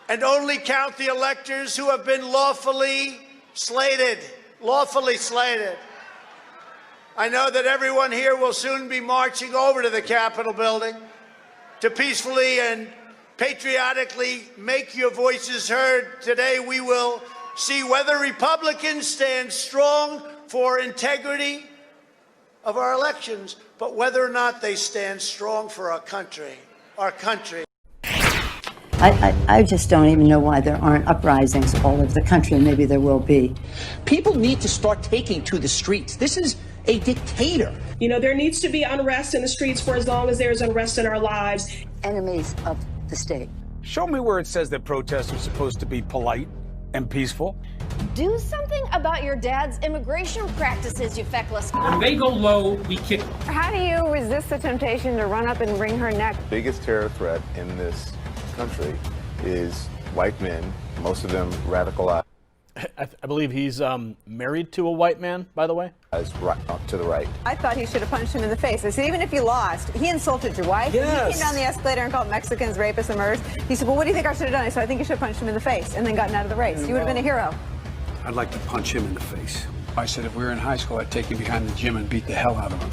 and only count the electors who have been lawfully slated. Lawfully slated. I know that everyone here will soon be marching over to the Capitol building to peacefully and patriotically make your voices heard. Today we will see whether Republicans stand strong for integrity of our elections, but whether or not they stand strong for our country. Our country. I just don't even know why there aren't uprisings all over the country. Maybe there will be. People need to start taking to the streets. This is a dictator. You know, there needs to be unrest in the streets for as long as there is unrest in our lives. Enemies of the state. Show me where it says that protests are supposed to be polite and peaceful. Do something about your dad's immigration practices, you feckless. When they go low, we kick. How do you resist the temptation to run up and wring her neck? The biggest terror threat in this country is white men, most of them radicalized. I believe he's married to a white man, by the way. Right, to the right. I thought he should have punched him in the face. I said, even if you lost, he insulted your wife. Yes. He came down the escalator and called Mexicans rapists and murderers. He said, well, what do you think I should have done? I said, I think you should have punched him in the face and then gotten out of the race. You would have been a hero. I'd like to punch him in the face. I said if we were in high school, I'd take him behind the gym and beat the hell out of him.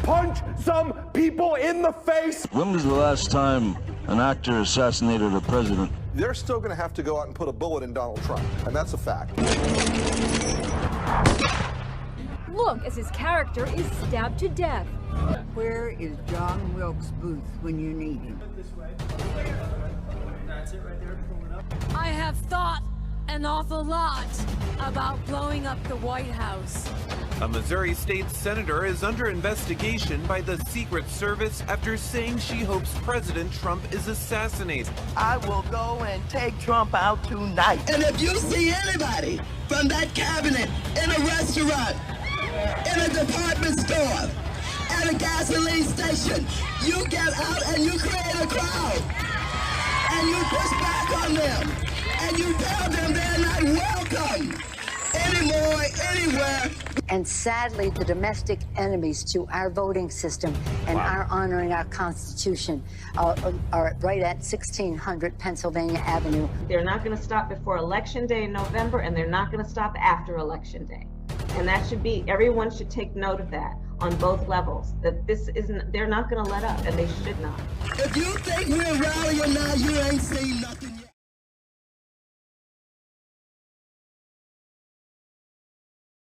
Punch some people in the face! When was the last time an actor assassinated a president? They're still going to have to go out and put a bullet in Donald Trump, and that's a fact. Look as his character is stabbed to death. Where is John Wilkes Booth when you need him? That's it right there, pulling up. I have thought an awful lot about blowing up the White House. A Missouri state senator is under investigation by the Secret Service after saying she hopes President Trump is assassinated. I will go and take Trump out tonight. And if you see anybody from that cabinet in a restaurant, in a department store, at a gasoline station, you get out and you create a crowd. And you push back on them. And you tell them they're not welcome anymore, anywhere. And sadly, the domestic enemies to our voting system and our honoring our Constitution are right at 1600 Pennsylvania Avenue. They're not going to stop before Election Day in November, and they're not going to stop after Election Day. And that should be, everyone should take note of that on both levels, that this isn't, they're not going to let up, and they should not. If you think we're rallying now, you ain't seen nothing.